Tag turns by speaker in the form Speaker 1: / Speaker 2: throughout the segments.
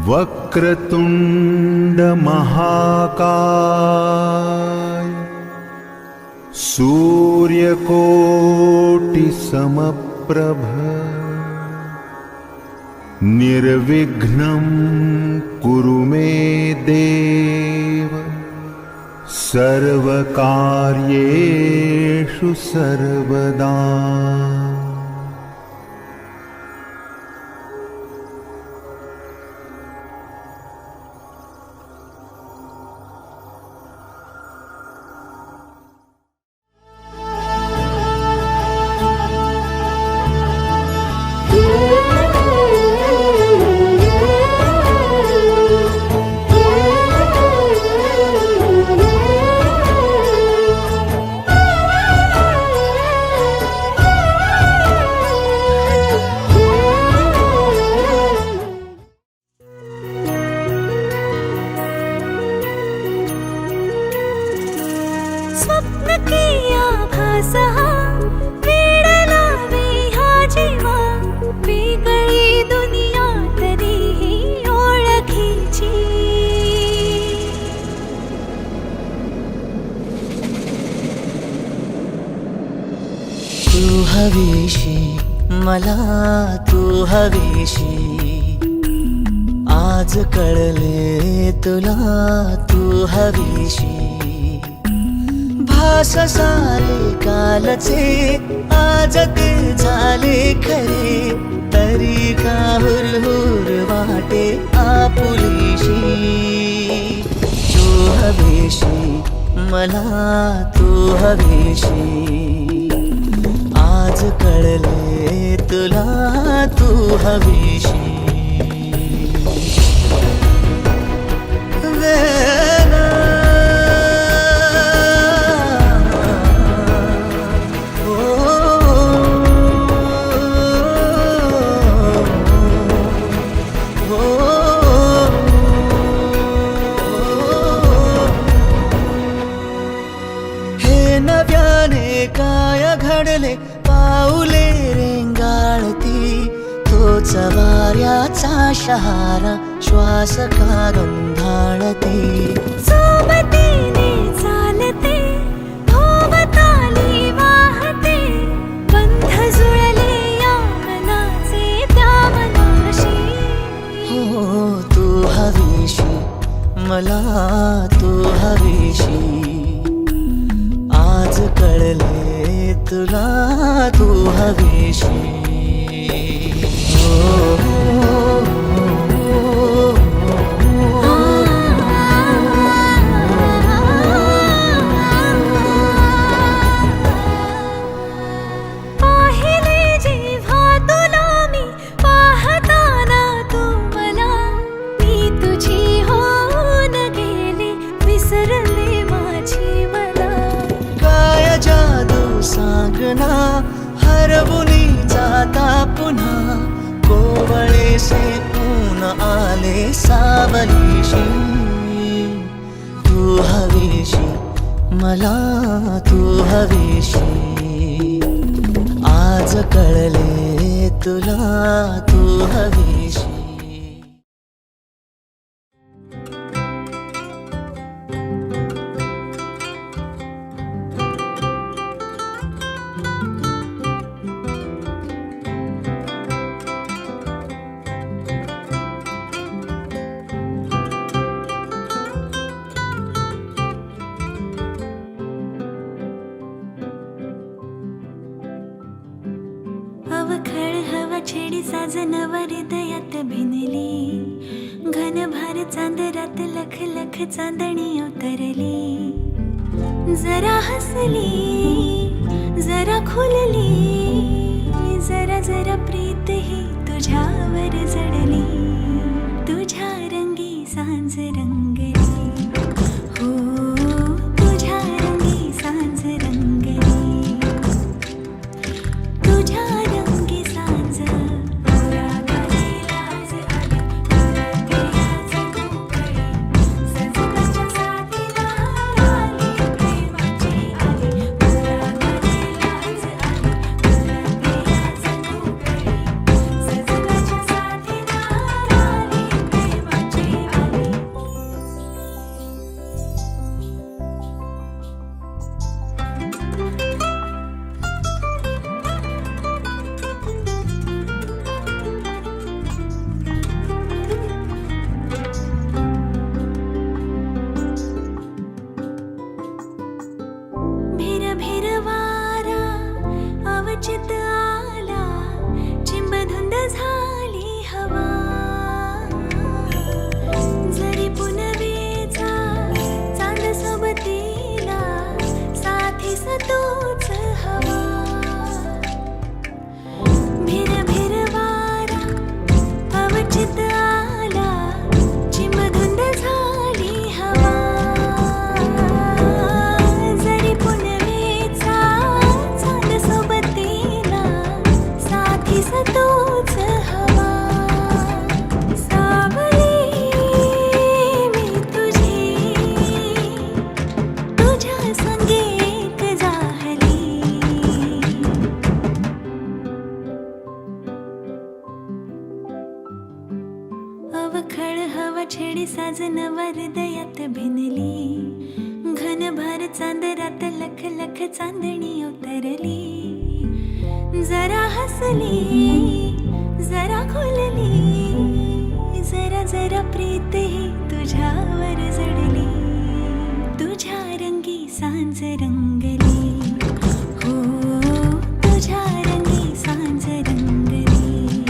Speaker 1: वक्रतुंड महाकाय सूर्यकोटि समप्रभ निर्विघ्नं कुरु मे देव सर्वकार्येषु सर्वदा।
Speaker 2: स्वप्न किया भासहा वेड लावे हा जीवा वेगळी दुनिया तरीही ओळखीची।
Speaker 3: तू हवीशी मला तू हवीशी आज कळले तुला तू हवीशी भास सारे कालचे आज ते झाले खरे तरी का हुरहुर वाटे आपुलीशी तू हवीशी मला तू हवीशी आज कळले तुला तू हवीशी काय घडले पाऊले रेंगाळती तोच वाऱ्याचा शहारा श्वास का गंधाळते
Speaker 2: सोबतीने चालते भोवताली वाहते बंध जुळले या मनाचे त्या मनाशी।
Speaker 3: हो तू हवीशी मला तू हवीशी आज कळले तुला तू हवीशी
Speaker 2: पाहिले जेव्हा तुला मी पाहताना तू मला मी तुझी होऊन गेले विसरले माझी मला।
Speaker 3: काय जादू सांगना हरवुनी जाता पुन्हा कोवळे से ऊन आले सावलीशी तू हवीशी मला तू हवीशी आज कळले तुला तू हवीशी।
Speaker 2: अवखळ हवा छेडी साजनवा हृदयात भिनली घनभार चांदरात लख लख चांदणी उतरली जरा हसली जरा खुलली जरा जरा प्रीत ही तुझ्यावर जडली तुझ्या रंगी सांज रंगली हो तुझ्या रंगी सांज रंगली तुझ्या रंगी सांज सजनाच्या साथीला आली प्रेमाची आली सजनाच्या साथीला आली दिस तूच हवा सावली मी तुझी तुझ्या संगीत जाहली अवखळ हवा छेडी साजन हृदयात भिनली घनभर चांदरात लख लख चांदणी उतरली जरा हसली जरा खुलली जरा जरा प्रीत ही तुझ्यावर जडली तुझ्या रंगी सांज रंगली हो तुझ्या रंगी सांज रंगली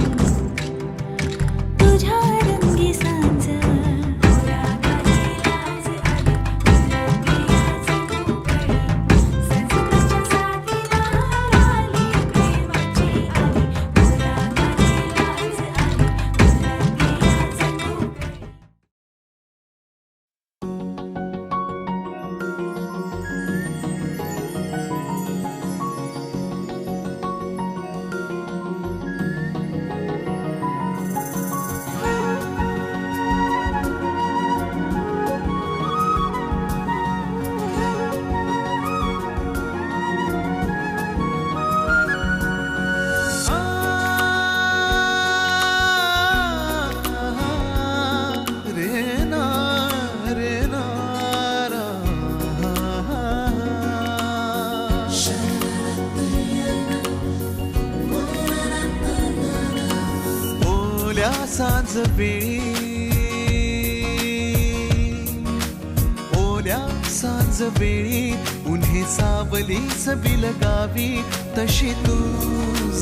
Speaker 2: तुझ्या रंगी सांज
Speaker 3: सांज वेळी ओल्या सांज वेळी उन्हे सावली बिल गावी तशी तू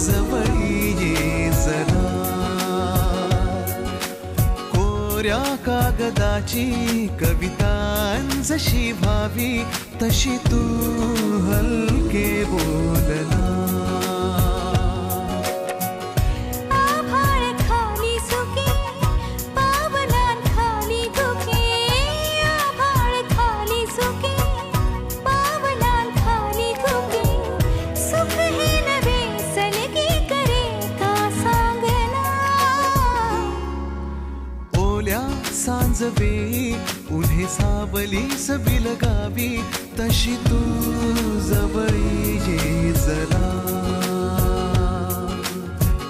Speaker 3: जवळी ये जरा कोऱ्या कागदाची कविता जशी व्हावी तशी तू हलके बोलला सांज वेळी उन्हे सावली बिल गावी तशी तू जवळी ये जरा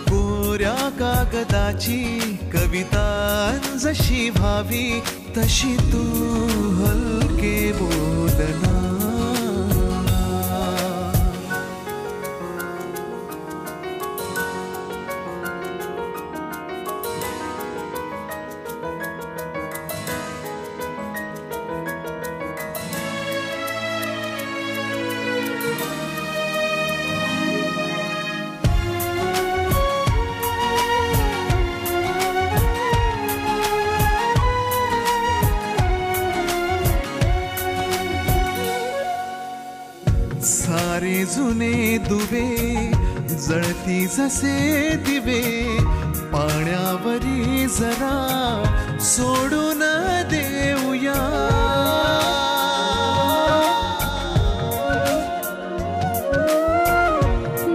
Speaker 3: कोऱ्या कागदाची कविता जशी व्हावी तशी तू हलके बोलना सारे जुने दुवे जळती जसे दिवे पाण्यावरी जरा सोडून देऊया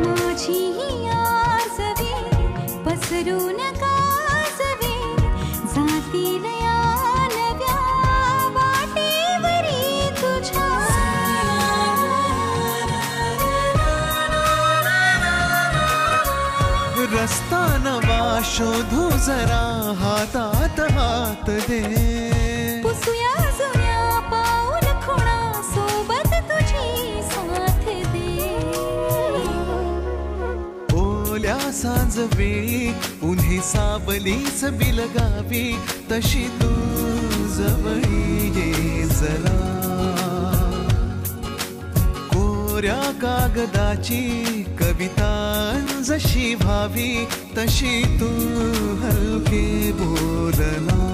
Speaker 2: माझी आसवे पसरून कासवे जातील या नव्या वाटेवरी तुझ्या
Speaker 3: रस्ता नवा शोधू जरा हातात हात दे
Speaker 2: पुसूया जुन्या पाऊल खुणा सोबत तुझी साथ दे
Speaker 3: ओल्या सांज वेळी उन्हे सावलीच बिल गावी तशी तू जवळी ये जरा कोऱ्या कागदाची कविता जशी व्हावी तशी तू हलके बोलना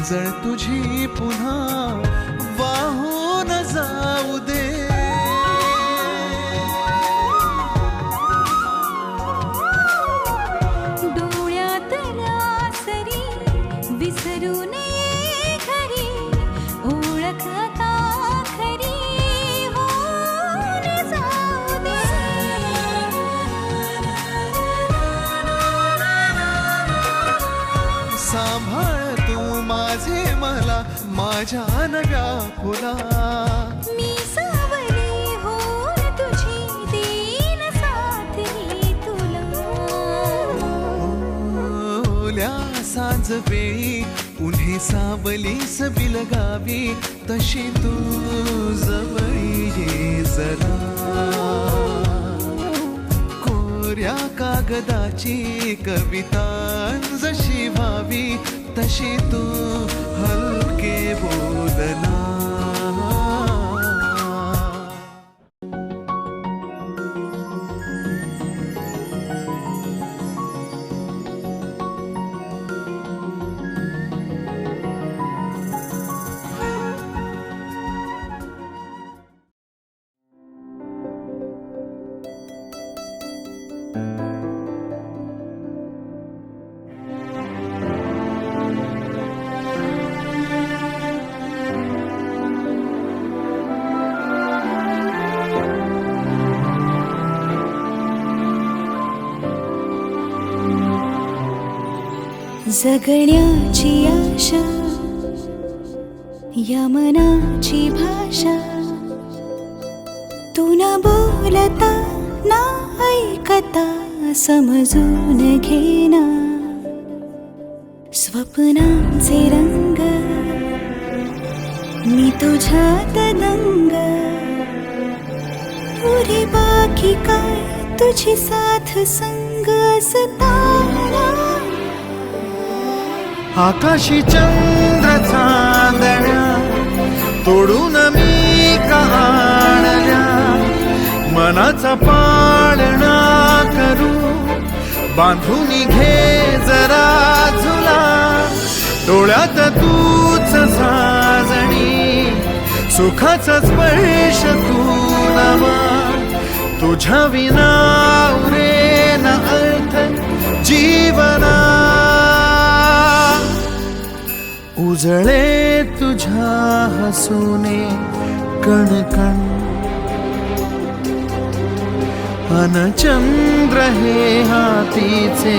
Speaker 3: उजळ तुझी पुन्हा वाहून जाऊ दे.
Speaker 2: डोळ्यातल्या सरी विसरू नये घरी, ओळख आता खरी होऊन जाऊ दे.
Speaker 3: सांभाळ तू माझे मला माझ्या नव्या फुला.
Speaker 2: मी सावली होऊन तुझी देईन साथ ही तुला.
Speaker 3: ओल्या सांज वेळी उन्हे सावलीस बिलगावी तशी तू जवळी ये जरा. कोऱ्या कागदाची कविता जशी व्हावी तशी तू हलके बोलना.
Speaker 2: जगण्याची आशा या मनाची भाषा, तू न बोलता ना ऐकता समजून घेना. स्वप्नांचे रंग मी तुझ्यात दंग, पुरे बाकी काय तुझी साथ संग असताना.
Speaker 3: आकाशी चंद्र चांदण्या तोडून मी का आणल्या. मनाचा पाळणा करू बांधून घे जरा झुला. डोळ्यात तूच साजणी सुखाचा स्पर्श तू नवा. तुझ्या विना उरेन अर्थ जीवना. उजळे तुझ्या हसूने कणकण अन चंद्र हे हातीचे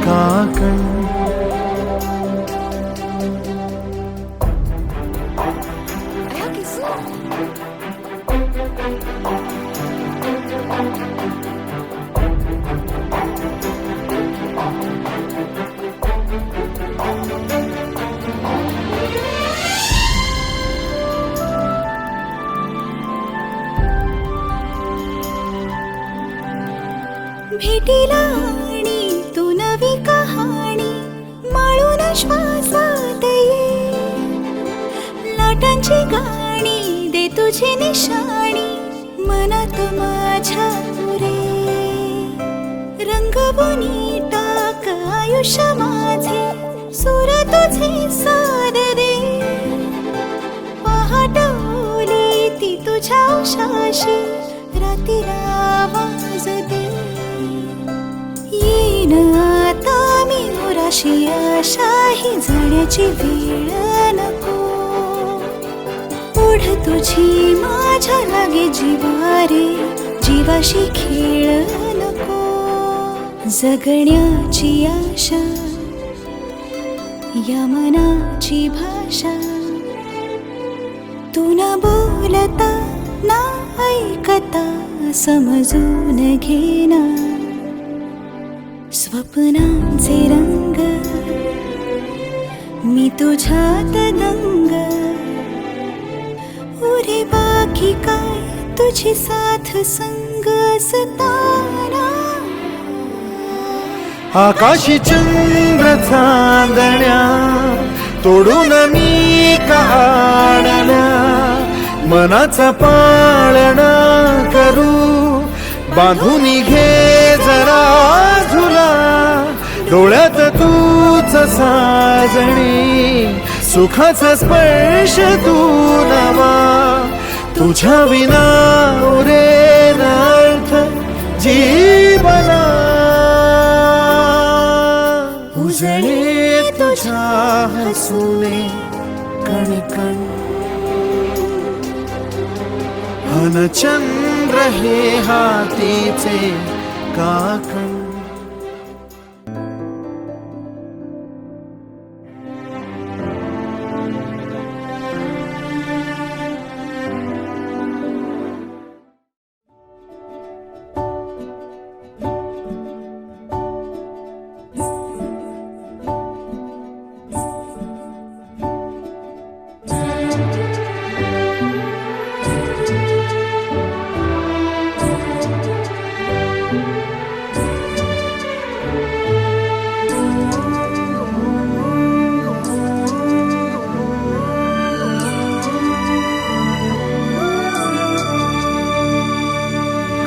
Speaker 3: काकण.
Speaker 2: भेटीला आणि तू नवी कहाणी माळून श्वासात ये. लाटांची गाणी दे तुझी निशाणी मनात माझ्या रे. रंगवून टाक आयुष्य माझे सूर तुझे सार दे. पहाटवली ती तुझ्या उशाशी रातीला आवाज दे. येईन आता मी उराशी आशा ही जाण्याची वेळ नको. ओढ तुझी माझ्या लागे जीवारे जीवाशी खेळ नको. जगण्याची आशा या मनाची भाषा, तू न बोलता ना ऐकता समजून घेना. स्वप्नांचे रंग मी तुझ्यात दंग, उरे बाकी काय तुझी साथ संग असताना.
Speaker 3: आकाशी चंद्र चांदण्या तोडून मी का आणल्या. मनाचा पाळणा करू बांधून घे जरा झुला. डोळ्यात तूच साजणी सुखाचा स्पर्श तू नवा, तुझ्या विना उरेन अर्थ जीवना. उजळे तुझ्या हसूने कणकण, अन चंद्र हे हातीचे काकण.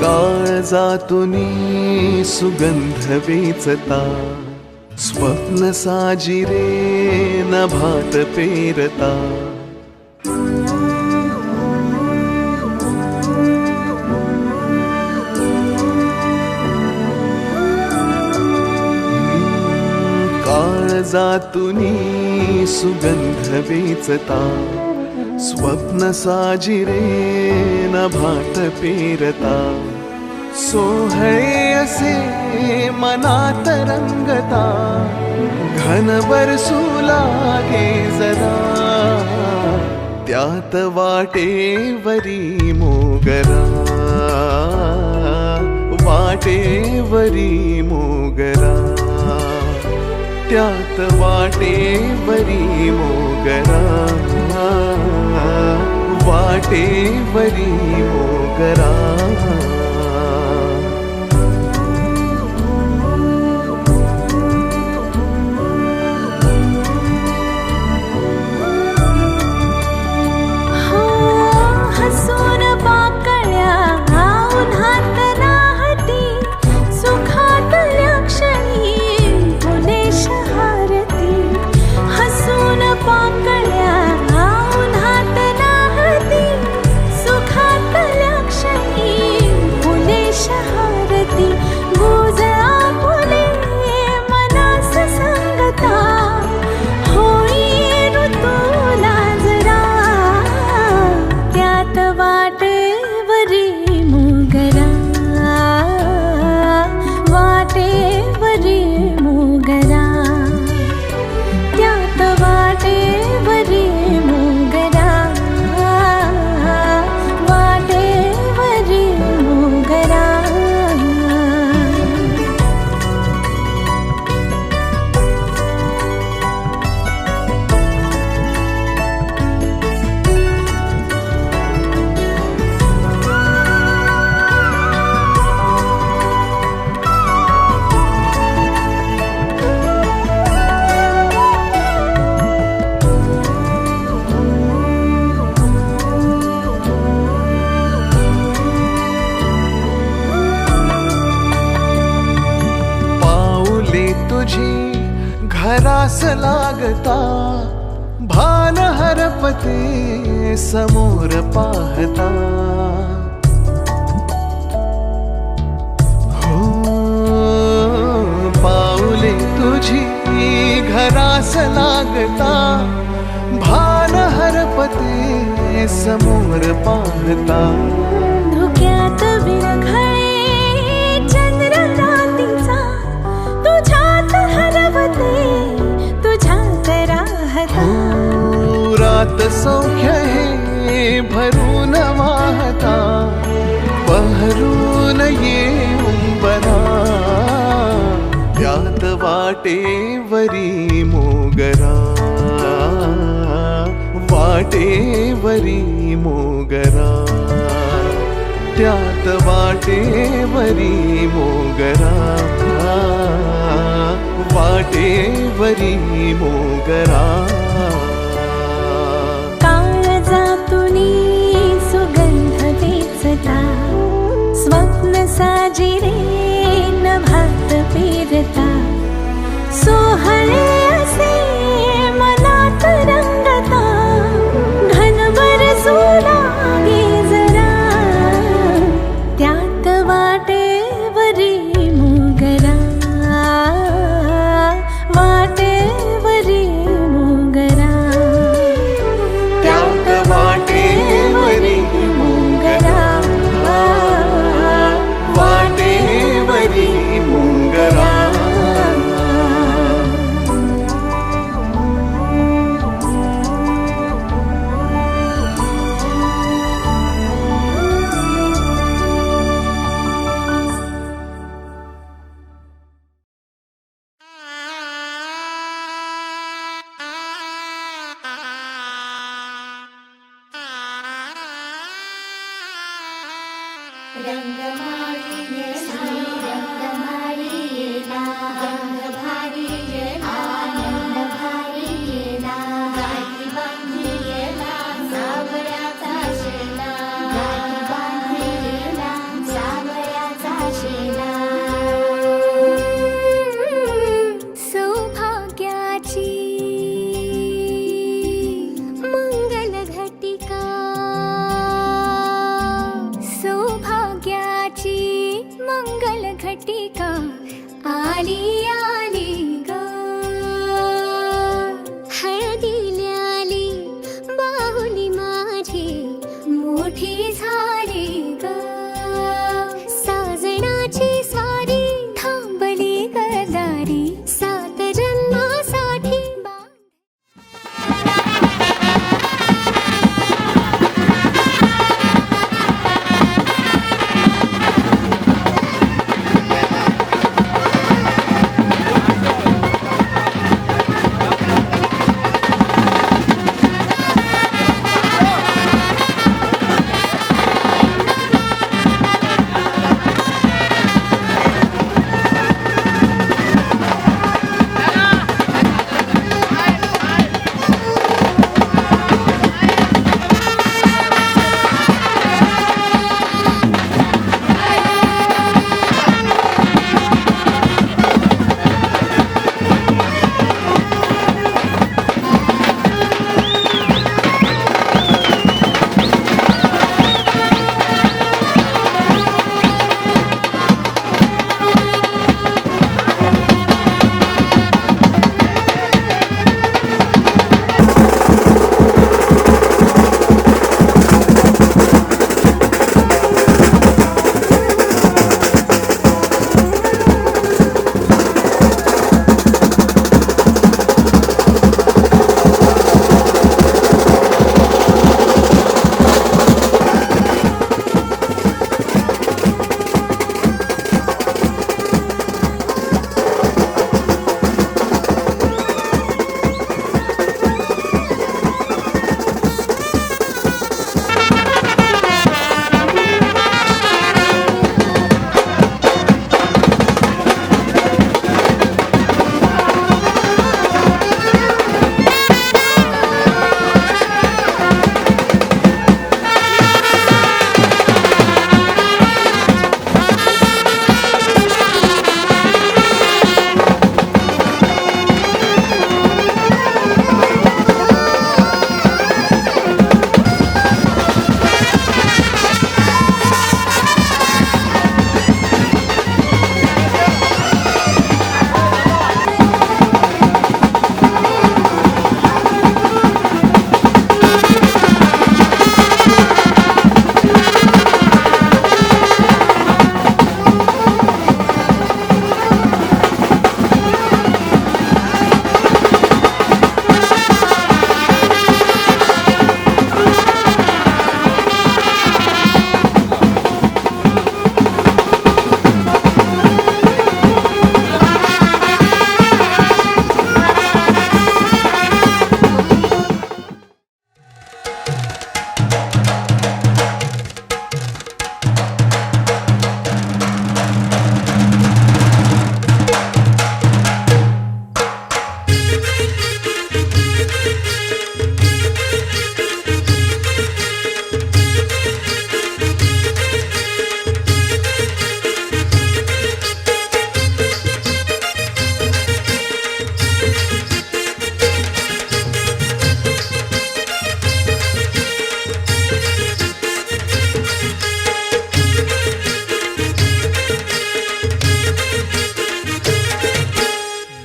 Speaker 1: काळजातुनी सुगंध वेचता, स्वप्न साजिरे नभात पेरता. काळजातुनी सुगंध वेचता, स्वप्न साजिरे नभात पेरता. सोहळे असे मनात रंगता, घनभर सुलागे जरा. त्यात वाटेवरी मोगरा, वाटेवरी मोगरा. त्यात वाटेवरी मोगरा, वाटेवरी मोगरा. घरास लागता, भान हरपते समोर पाहता. हो पाऊले तुझी घरास लागता, भान हरपते समोर पाहता.
Speaker 2: धुक्यात विरघळे चंद्रकांतीचा, तुझ्यात हरवते तुझ्यात राहता.
Speaker 1: रात सौख्य हे भरून वाहता, बहरून येऊन बरा. त्यात वाटेवरी मोगरा, वाटेवरी मोगरा. त्यात वाटेवरी मोगरा, वाटेवरी मोगरा.
Speaker 2: काळजातुनी सुगंध वेचता, स्वप्न साजिरे नभात पेरता. सोहळे असे मनात रंग सौभाग्याची मंगल घटिका सौभाग्याची मंगल घटिका आली आली ग हळदीला आली बाहुली माझी मोठी झाली ग साजणाची स्वारी थांबली गदारी सात जन्मासाठी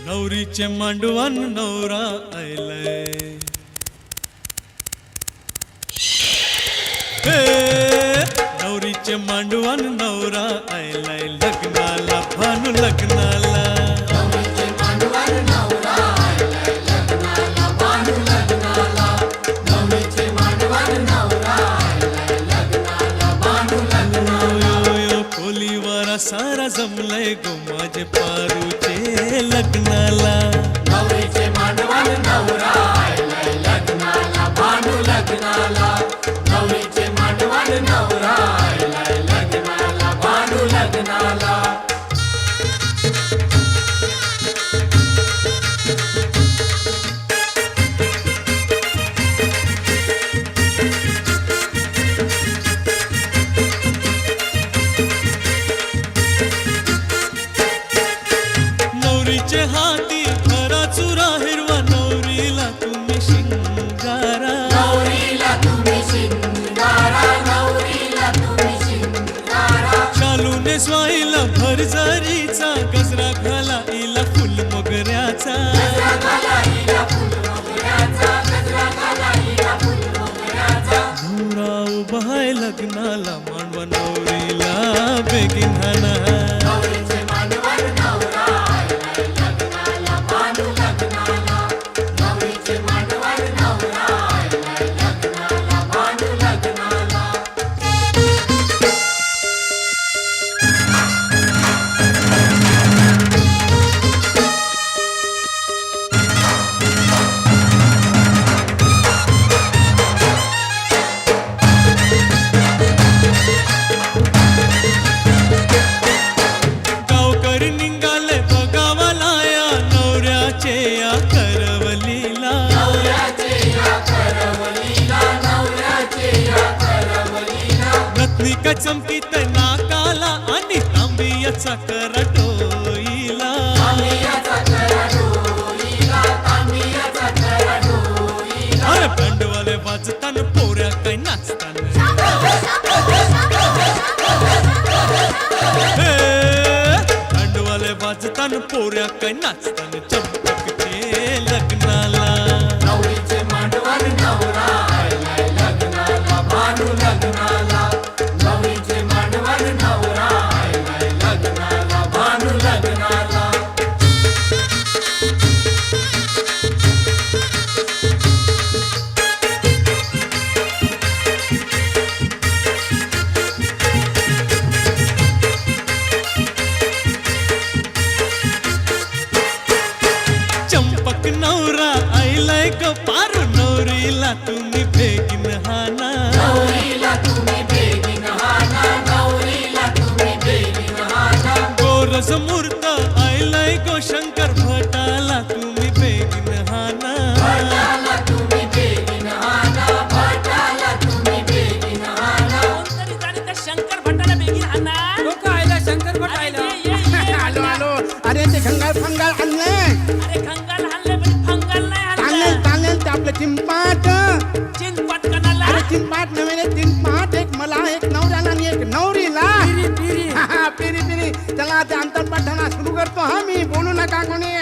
Speaker 3: नवरीचे मांडवान नवरा आयलाय नवरीचे मांडवान नवरा आयलाय लग्नाला भानू लग्नाला खोलीवर सारा जमलंय गो माझे पारूचे लग्नाला
Speaker 4: नवरीचे मांडवान नवरा आयलाय लग्नाला भानू लग्नाला नवरीचे मांडवान नवरा आयलाय लग्नाला
Speaker 3: धान्य स्वाईला भरजरीचा गजरा घाला इला फुल मोगऱ्याचा
Speaker 4: गजरा घाला हिला फुल मोगऱ्याचा गजरा घाला हिला फुल मोगऱ्याचा
Speaker 3: नवरा उभा आहे लग्नाला मांडवा नवरीला बेगीन हाना
Speaker 4: नवरीचे मांडवर नवरा आलाय लग्नाला मानू लग्नाला नवरीचे मांडवर नवरा आलाय लग्नाला मानू लग्नाला
Speaker 3: गावकरी निघाले बघावाला या नवऱ्याचे या करवलीला
Speaker 4: नवऱ्याचे या करवलीला नवऱ्याचे या करवलीला
Speaker 3: रत्निका चमकीत नाकाला आणि तांबियाचा करटोईला
Speaker 4: तांबियाचा करडोईला तांबियाचा करडोईला
Speaker 3: अरे बंडवाले वाजताना पोऱ्या काही नाचताना बंडवाले वाजताना पोऱ्या काही नाचताना चंपकचे लग्नाला
Speaker 4: नवरीचे मांडवर नवरा आलाय लग्नाला मानू लग्नाला नवरीचे मांडवर नवरा आलाय लग्नाला मानू लग्नाला
Speaker 3: चंपक नवरा आईलाय ग पारू नवरीला तुम्ही बेगीन हाना
Speaker 4: नवरीला तुम्ही बेगीन हाना नवरीला तुम्ही बेगीन हाना
Speaker 3: गोरज मूर्त आईलाय गो शंकर भटाला तुम्ही बेगीन हाना
Speaker 4: भटाला तुम्ही बेगीन हाना भटाला तुम्ही बेगीन हाना
Speaker 5: कोणतरी जाणे त्या शंकर भटाला बेगीन हाना
Speaker 6: लोक आयला शंकर भट आयला
Speaker 5: आलो
Speaker 6: आलो अरे ते खंगाल फंगाल आणलंय
Speaker 5: अरे खंगाल हाणले पण फंगाल नाही
Speaker 6: तानेल
Speaker 5: हाणलं
Speaker 6: तानेल ते आपलं चिंपाट
Speaker 5: चिंचपट कणाला
Speaker 6: अरे चिंपाट नव्हे रे चिंपाट एक मला एक नवऱ्याला आणि एक नवरीला पिरी पिरी पिरी चला ते अंतरपाठाना सुरू करतो हा मी बोलू नका कोणी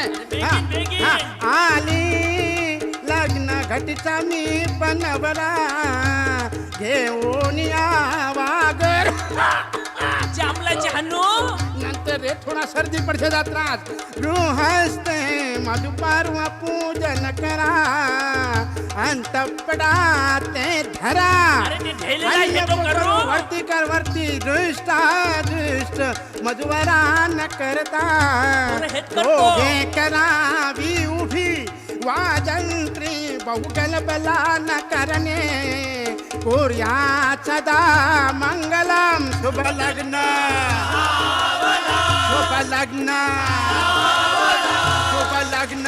Speaker 6: हा,
Speaker 5: बेगीन.
Speaker 6: हा, आली लग्न घटीचा मी बनवला घेऊन वागर
Speaker 5: जांभळाची हाणू
Speaker 6: नंतर रे थोडा सर्दी पडसेचा त्रास गृहस्थे मधुपारवा पूजन करा अंतपडा ते धरा
Speaker 5: अरे ते ढेलेला
Speaker 6: आणि
Speaker 5: येतो करू
Speaker 6: वरती कर वरती दृष्ट दृष्ट मधुवरा न करता
Speaker 5: अरे हेच करतो.
Speaker 6: दोघे करावी उभी वाजंत्री बहुगल बला न करणे कोर्या सदा मंगलम शुभ लग्न शुभ लग्न शुभ लग्न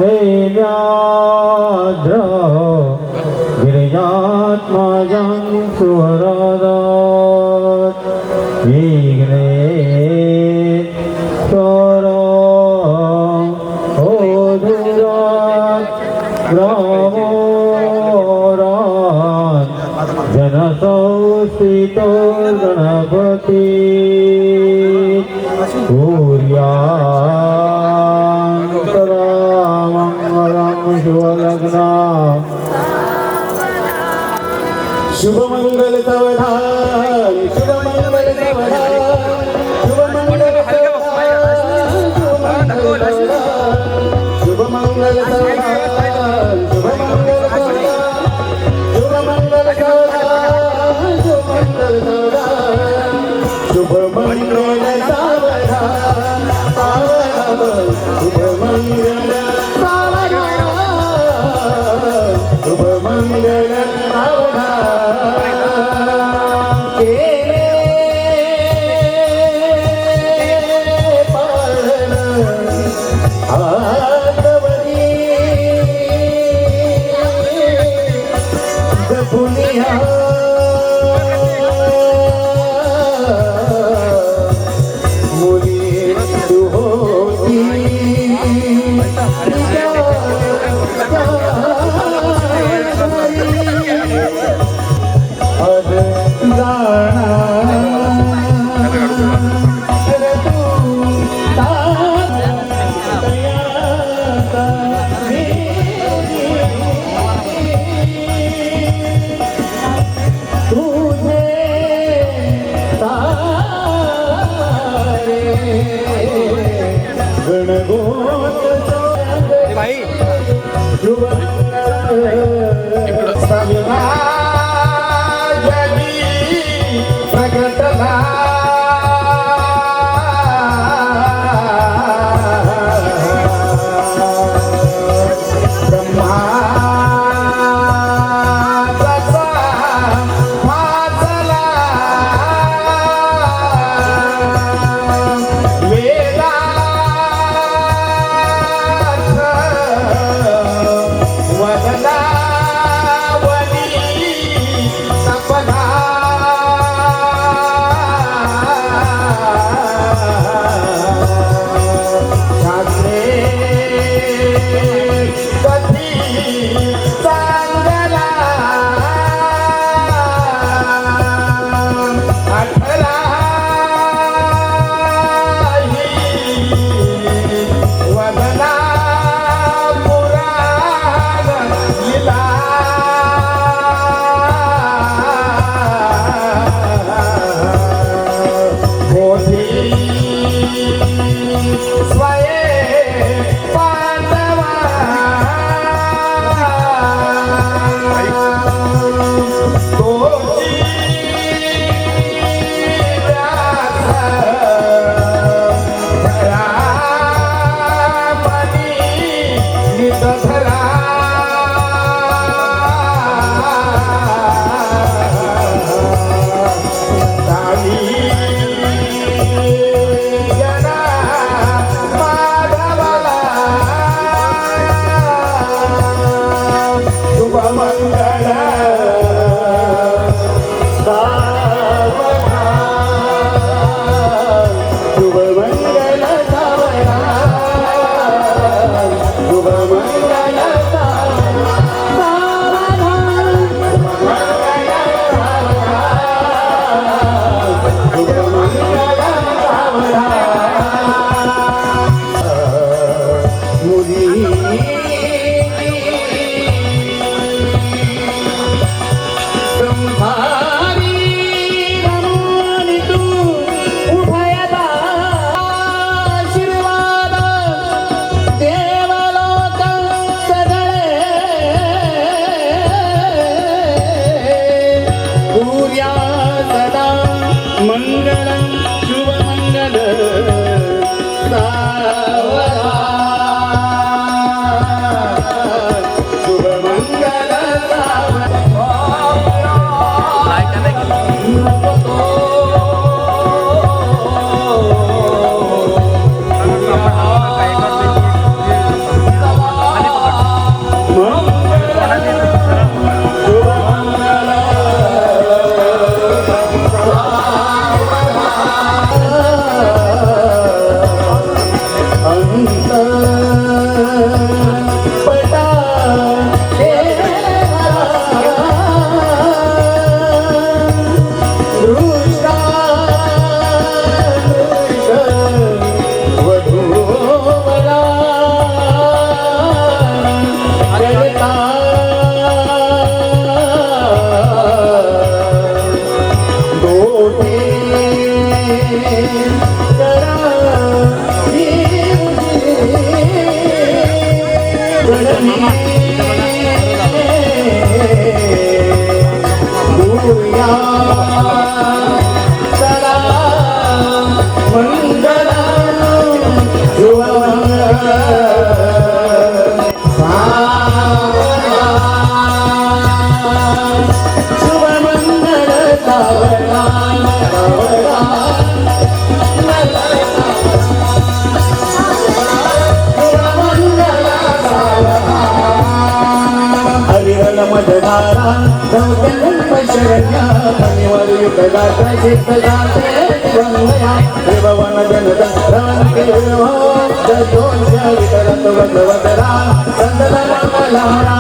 Speaker 7: वेद्याद्र गिरिजात्मजं सुवरदात् विघ्नेश्वर ओधुरात् रामोरात् जनसंस्थितो गणपति सूर्यान्तरामङ्गलं शुभलग्ना शुभमंगल सावधान शुभमंगल सावधान शुभमंगल सावधान शुभमंगल सावधान शुभमंगल सावधान शुभमंगल सावधान शुभमंगल सावधान शुभमंगल सावधान शुभमंगल सावधान शुभमंगल चरणी बोलूया चला मंगला शुभमंगल सावधान हरिहर मधधारा शरण्या मणिवर युगदाता चित्त जाते वंदया त्रिभुवन जनदन जदोषा वितरत वदवदरा संदलमलारा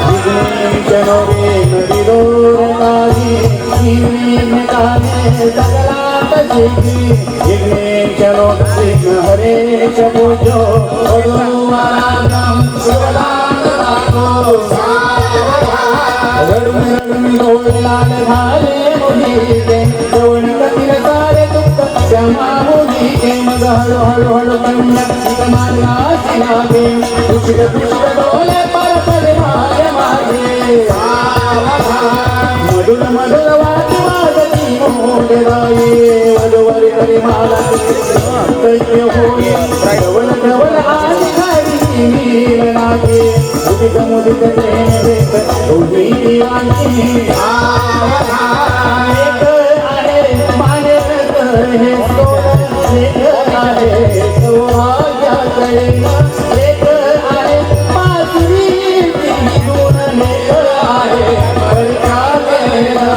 Speaker 7: विघ्नेशनोरे नदिरोरकाली विघ्नेशकाले सकलात जिगी विघ्नेशनो विघ्न हरेश पूजो ओडुवारागम शिवदानदातो लाल धारे मुझे श्रवण कथिन सारे दुख क्षमा मुझे मग हळू हळू हळू मार्गा सिलावे पुष्ट पुष्ट डोले परतले मागे मागे मधुर मधुर वादी वाजती मोडराये वधुवरी तरी मला दैत्य होई श्रवण श्रवण आदि घरी नीलनाथे मुदित मुदित प्रेम देत होई दिवाणी एक आहे मानेत हे सोड एक आहे सौभाग्याकडे एक आहे माधुरी गुण एक आहे परकावेला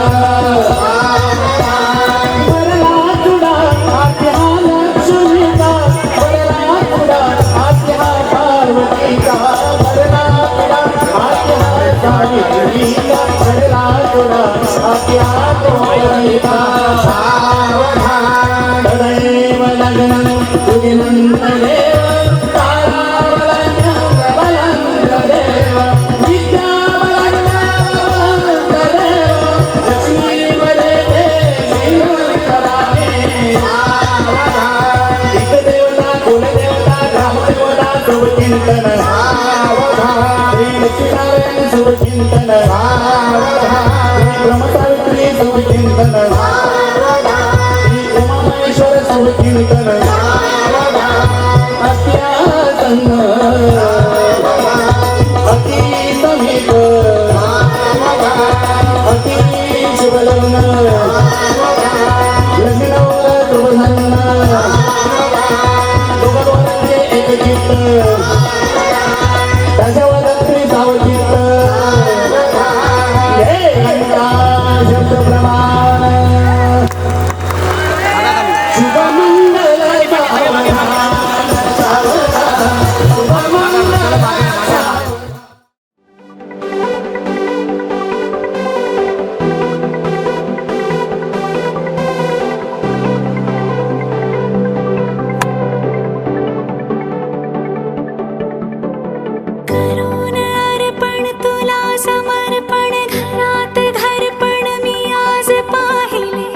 Speaker 7: वरला तुडा आत्या लक्ष्मीचा वरला तुडा आत्या पार्वतीचा वरला तुडा आत्या सावित्रीचा वरला तुडा आत्या कोमलीचा तदैव लग्नं तुगिनन्ददेव तारावलयं विद्यावलयं लक्ष्मीवदे देवता कुलदेवता ग्रामदेवता शुभचिंतन श्री लक्ष्मीनारायण शुभचिंतन ब्रह्मसावित्री शुभचिंतन श्री उमामहेश्वर शुभचिंतन अत्यासन्न अति समीप अति शुभलग्न लग्नवर शुभधन्न दोघांचे एक चित्त त्याच्यावर रात्री सावचित्त हे शब्द प्रमाण शुभमंगल
Speaker 2: करून अर्पण तुला समर्पण घरात घरपण मी आज पाहिले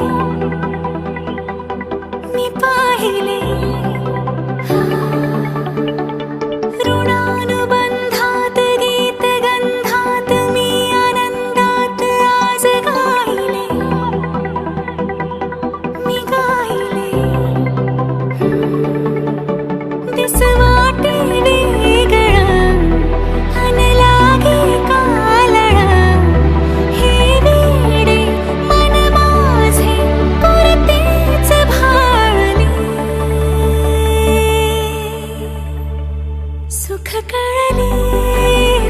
Speaker 2: ऋणानुबंधात गीत गंधात मी आनंदात आज गायले मी गायले दिस वाटे वेगळं अन लागे कालळं हे वेडे मन माझे करतेच भाळले सुख कळले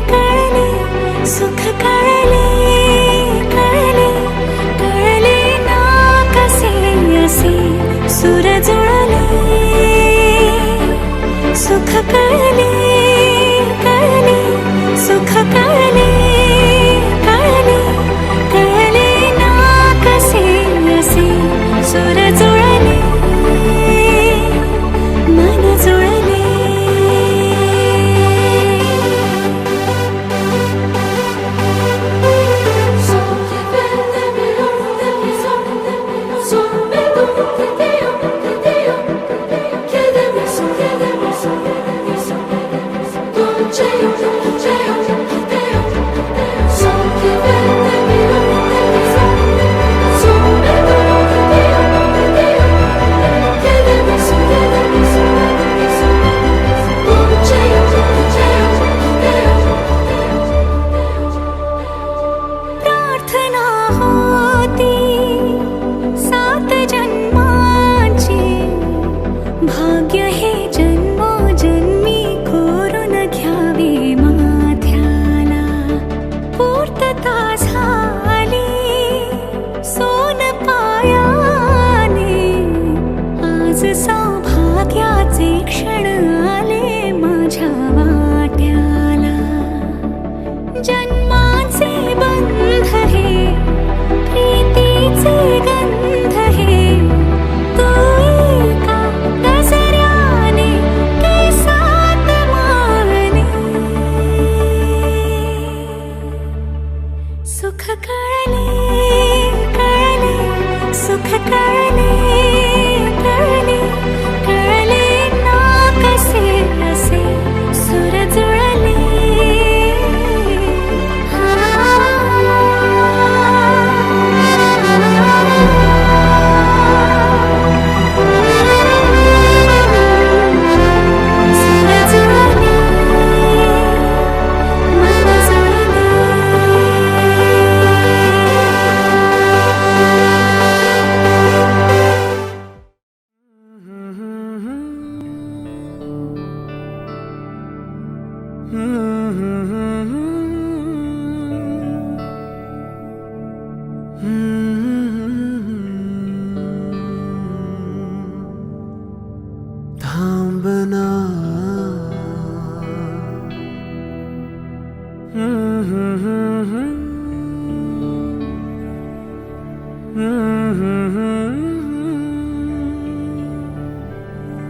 Speaker 2: कळले सुख कळले कळले कळले ना कसे असे सुर जुळले सुख कळले कळले सुख कळले कळले कळले ना कसे असे सुर जुळले मन जुळले वाट्याला जन्माचे बंध हे प्रीतीचे गंध हे तू एका गजऱ्याने केसात मावने सुख कळले कळले सुख कळले कळले कळले ना कसे असे सुर जुळले सुर जुळले मन जुळले
Speaker 1: थांबना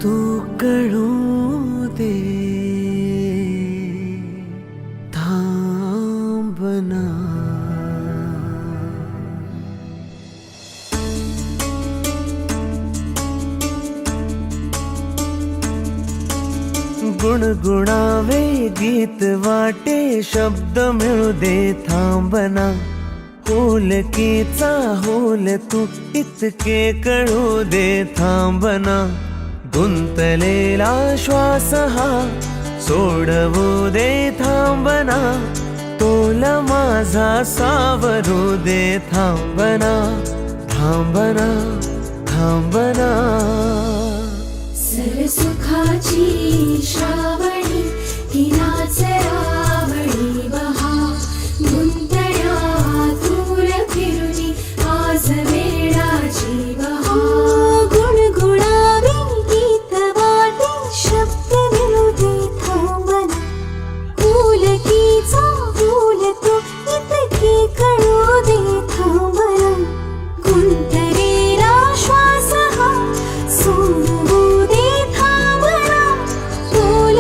Speaker 1: तू कळू दे थांबना गुणगुणावे गीत वाटे शब्द मिळू दे थांबना होलकीचा होल तू इतके कळू दे थांबना गुंतलेला श्वास हा सोडवू दे थांबना तोल माझा सावरू दे थांबना थांबना थांबना
Speaker 2: सरसुखाची श्रावणी तिनाच रावणी बहा गुंतण्या दूर फिरुनी आज वेळाची बहा गुणगुणावे गीत वाटे शब्द मिळू दे थांबना फुलकीचा फुल तो इतके कळू दे थांबना गुंतलेला श्वास हा सोडवू दे थांबना तोल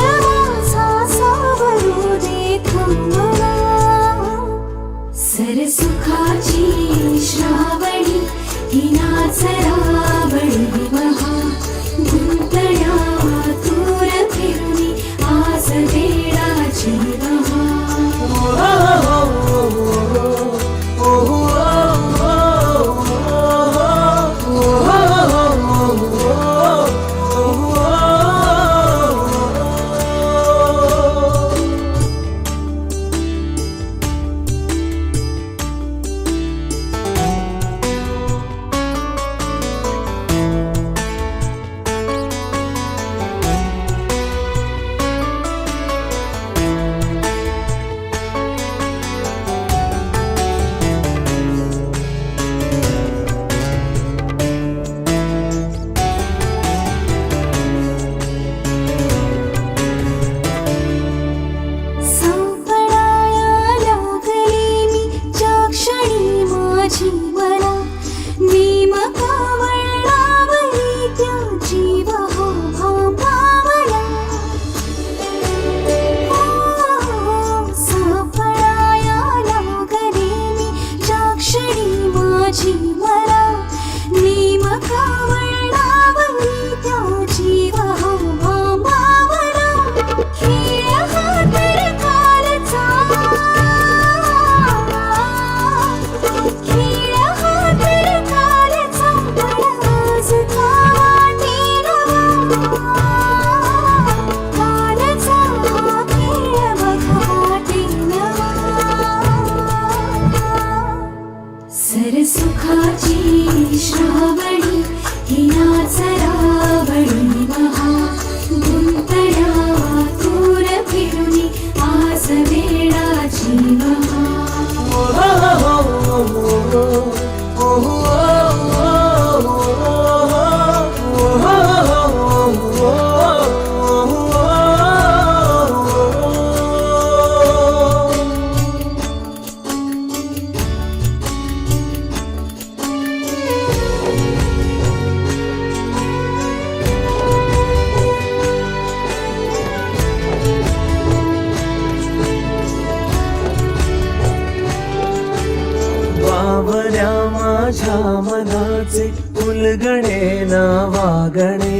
Speaker 1: माझ्या मनाचे उलगडे ना वागणे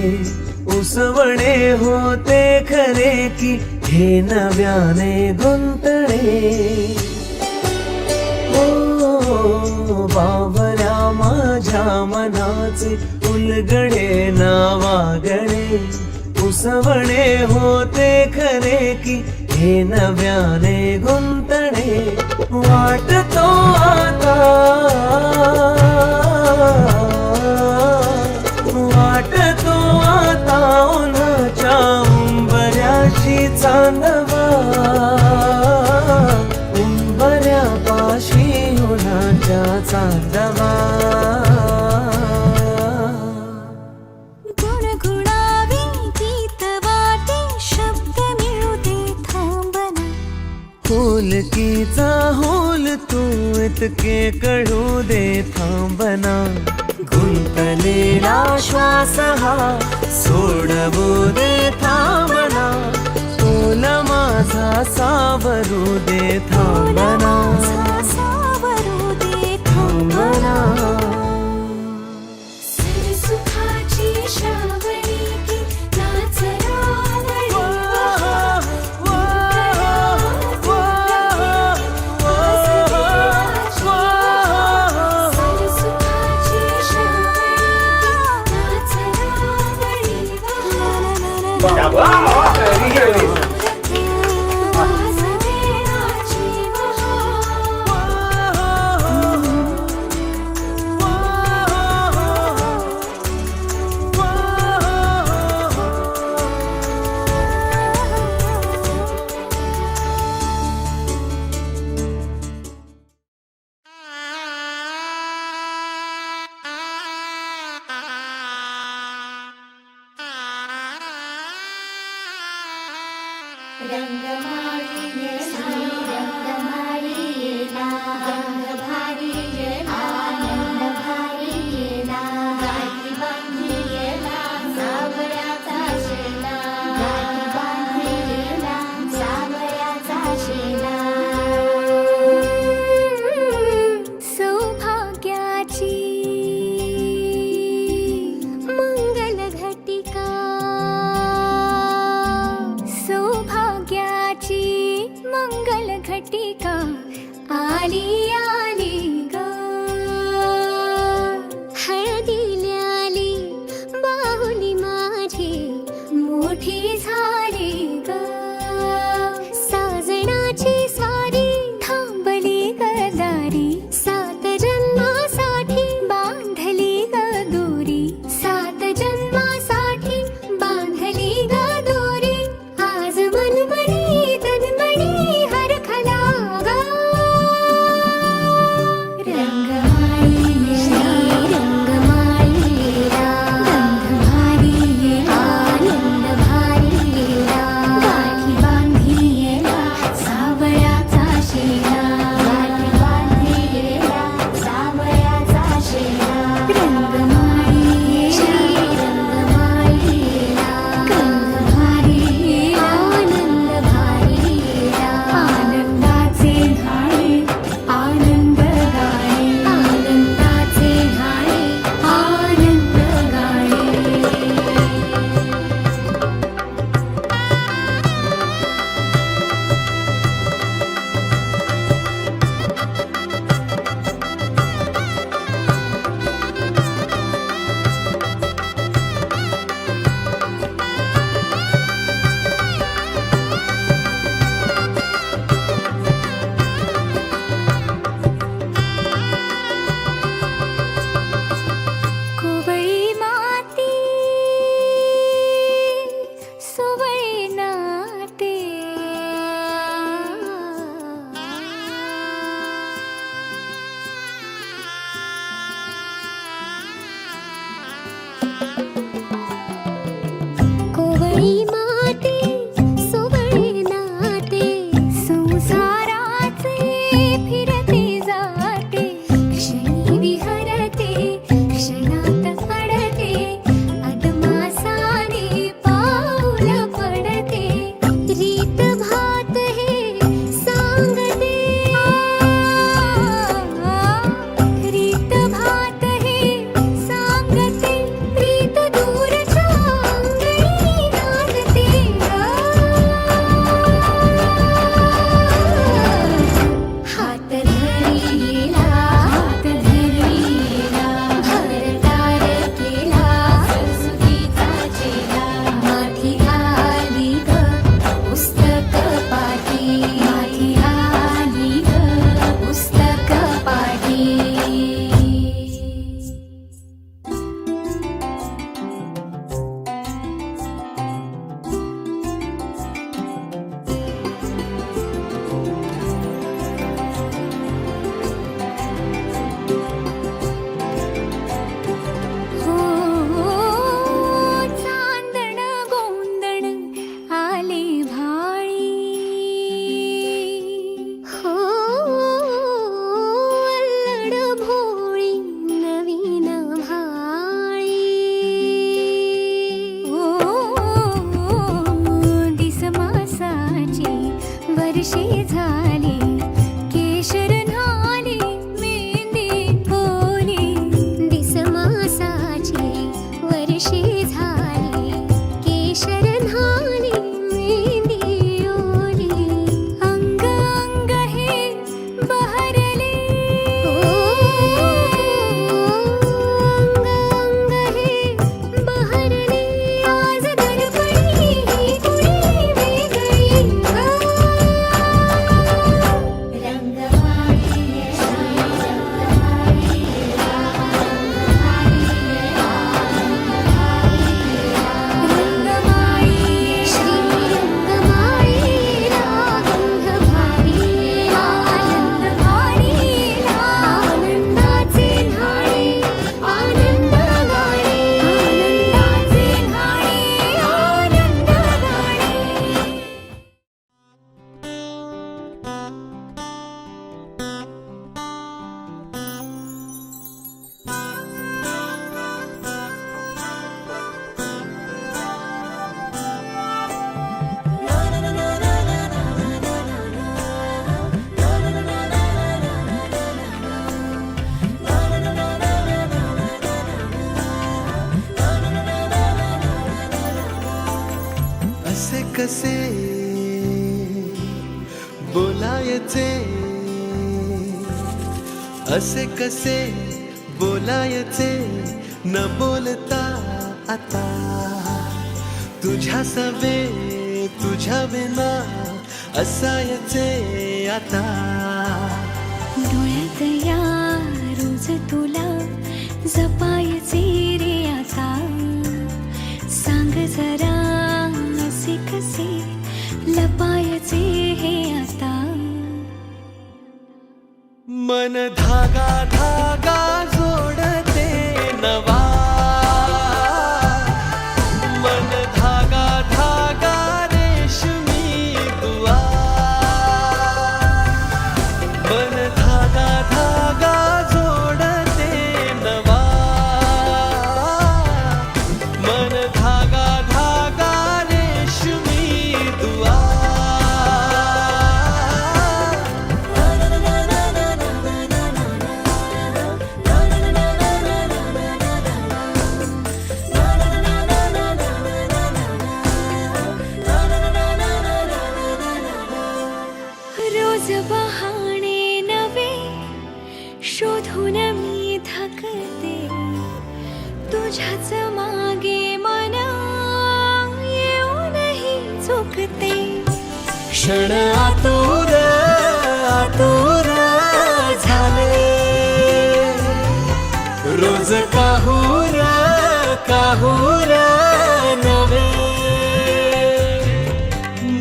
Speaker 1: उसवणे होते खरे की हे नव्याने गुंतणे हो बावऱ्या माझ्या मनाचे उलगडे ना वागणे उसवणे होते खरे की हे नव्याने गुंतणे वाटतो आता वाटतो आता उन्हाच्या उंबऱ्याशी चांदवा उंबऱ्यापाशी उन्हाच्या चांदवा
Speaker 2: गुणगुणावे गीत वाटे शब्द मिळू दे थांबना
Speaker 1: होलकीचा होल तू इतके कळू दे थांबना गुंतलेला श्वास हा सोडवू दे थांबना तोल माझा सावरू दे थांबना
Speaker 2: सावरू दे
Speaker 1: थांबना
Speaker 2: सुखाची श्रावणी की नाच रावळी सुखाची श्रावणी नाच रावळी सौभाग्याची मंगल घटिका सौभाग्याची मंगल घटिका आली आली ग हळदीला आली बाहुली माझी मोठी झाली ग साजणाची स्वारी थांबली गदारी सात जन्मासाठी बांधली ग दोरी सात जन्मासाठी बांधली ग दोरी आज मनमणी तन्मणी हरखला ग वर्षे झाली केशर न्हाली मेहंदी ओली दिसमासाची वर्षे झाली केशर न्हाली मेहंदी ओली अंग अंग हे बहरले अंग अंग हे बहरले आज दडपणी ही कुणी वेगळी रंगमाळी श्री रंगमाळीला गंध भारीला आनंद भारीला आनंदाचे न्हाणे आनंद गाणे आनंदाचे न्हाणे आनंद गाणे
Speaker 1: असे कसे बोलायचे असे कसे बोलायचे न बोलता आता तुझ्या सवे तुझ्या विना असायचे आता
Speaker 2: डोळ्यात या रोज तुला जपायचे रे आता सांग जरा असे कसे लपायचे हे आता
Speaker 1: मन धागा धागा जोडते नवा मन धागा धागा रेशमी दुआ मन धागा धागा जोडते नवा मन धागा धागा रेशमी दुआ
Speaker 2: रोज बहाणे नवे शोधून मी थकते तुझ्याच मागे मन येऊनही चुकते
Speaker 1: क्षण आतुर आतुर झाले रोज काहूर काहूर नवे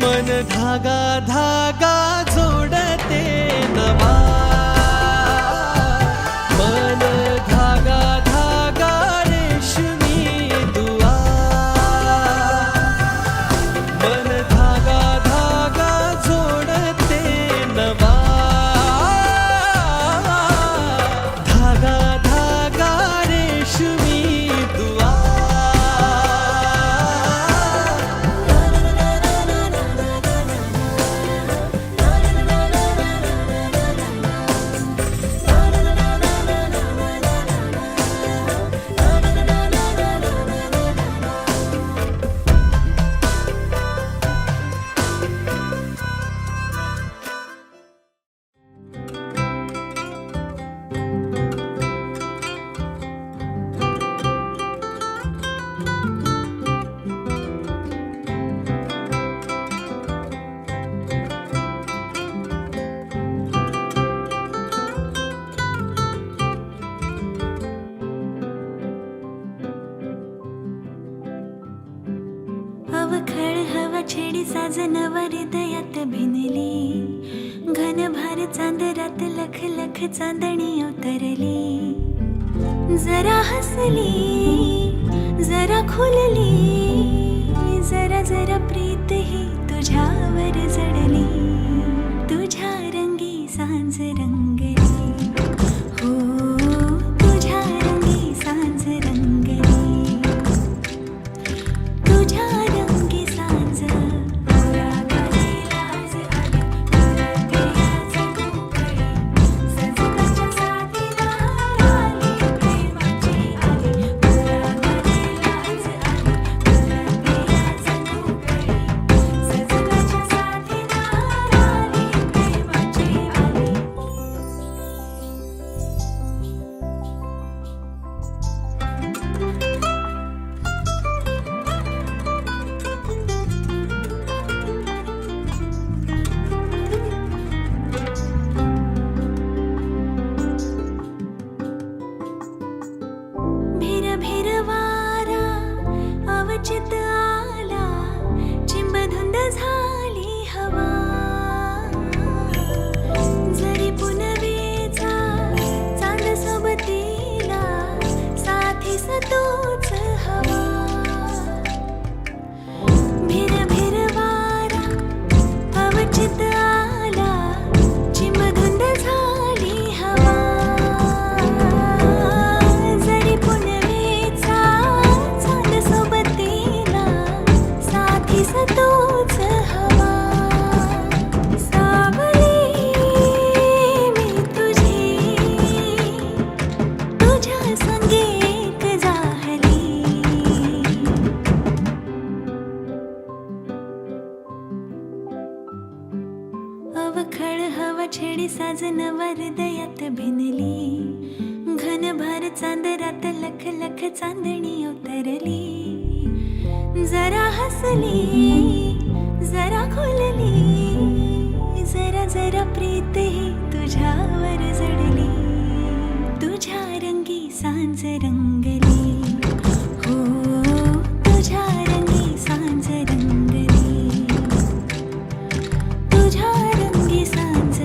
Speaker 1: मन धागा धागा जोडते नवा मन धागा धागा रेशमी दुआ मन धागा धागा जोडते नवा धागा धागा रेशमी दुआ
Speaker 2: अवखळ हवा छेडी साजनवा हृदयात भिनली घनभार चांदरात लख लख चांदणी अवतरली जरा हसली जरा खुलली जरा जरा प्रीत ही तुझ्यावर जडली तुझ्या रंगी सांज रंगली हो तुझ्या रंगी सांज रंगली तुझ्या रंगी सांज खळ हवा छेडी साजनवा हृदयात भिनली घनभार चांदरात लख लख चांदणी उतरली जरा हसली जरा खुलली जरा जरा प्रीत ही तुझ्यावर जडली तुझ्या रंगी सांज रंगली हो तुझ्या रंगी सांज रंगली तुझ्या रंगी सांज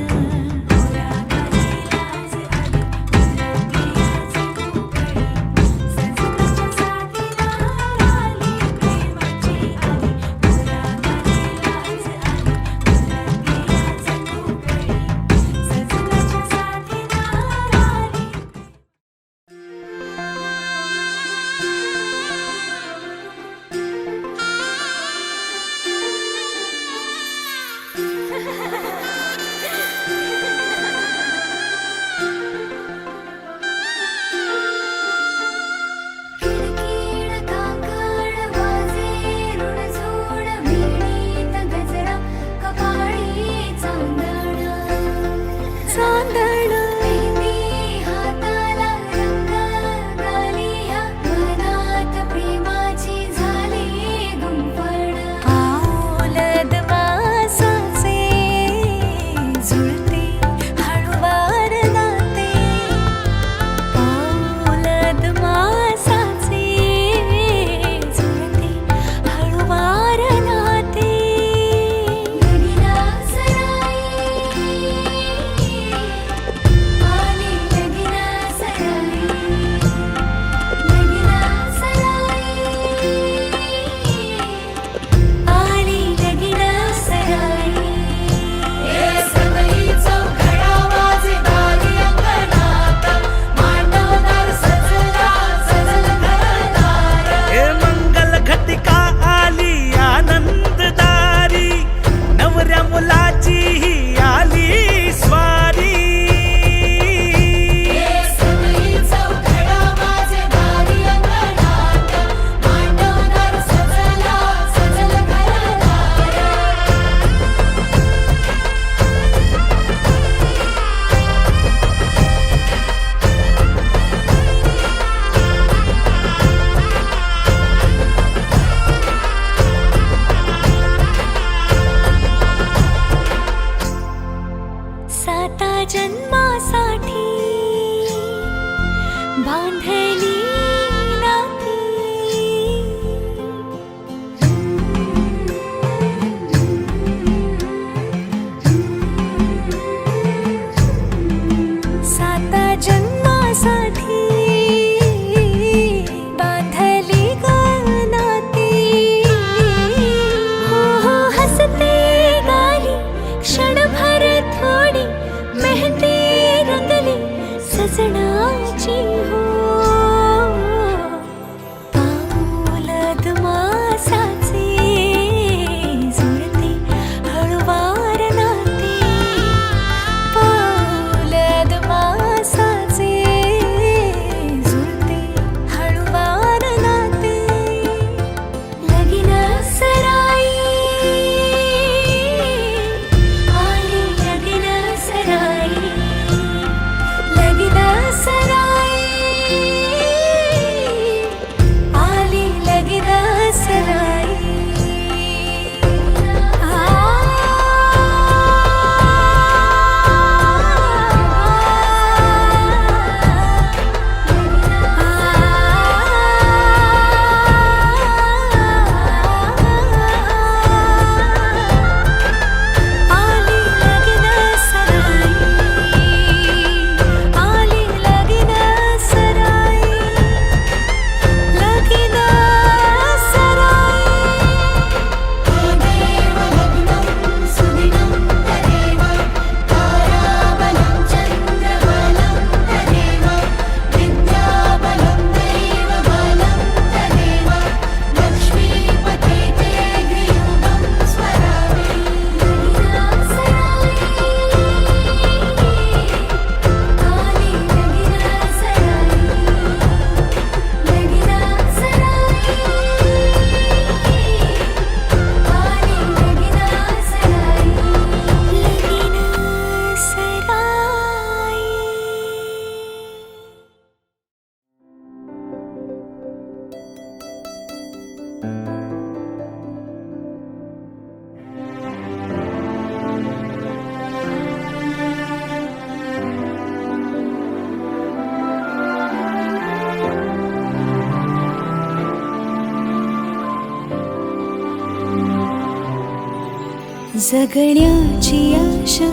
Speaker 2: जगण्याची आशा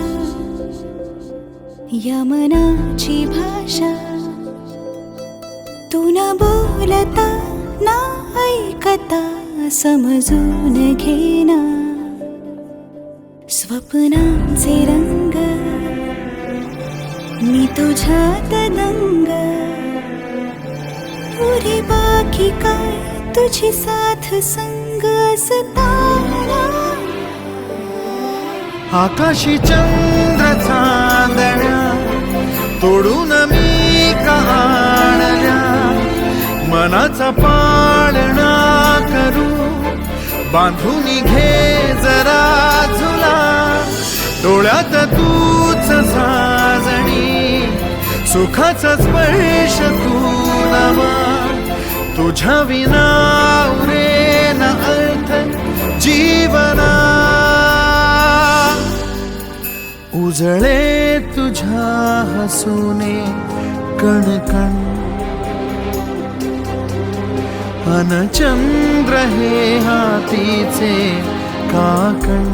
Speaker 2: या मनाची भाषा तू न बोलता ना ऐकता समजून घेना स्वप्नांचे रंग मी तुझ्यात दंग पुरे बाकी काय तुझी साथ संग असताना
Speaker 8: आकाशी चंद्र चांदण्या तोडून मी का आणल्या मनाचा पाळणा करू बांधून घे जरा झुला डोळ्यात तूच साजणी सुखाचा स्पर्श तू नवा तुझ्या विना उरे न अर्थ जीवना उजळे तुझ्या हसूने कणकण अन चंद्र हे हातीचे काकण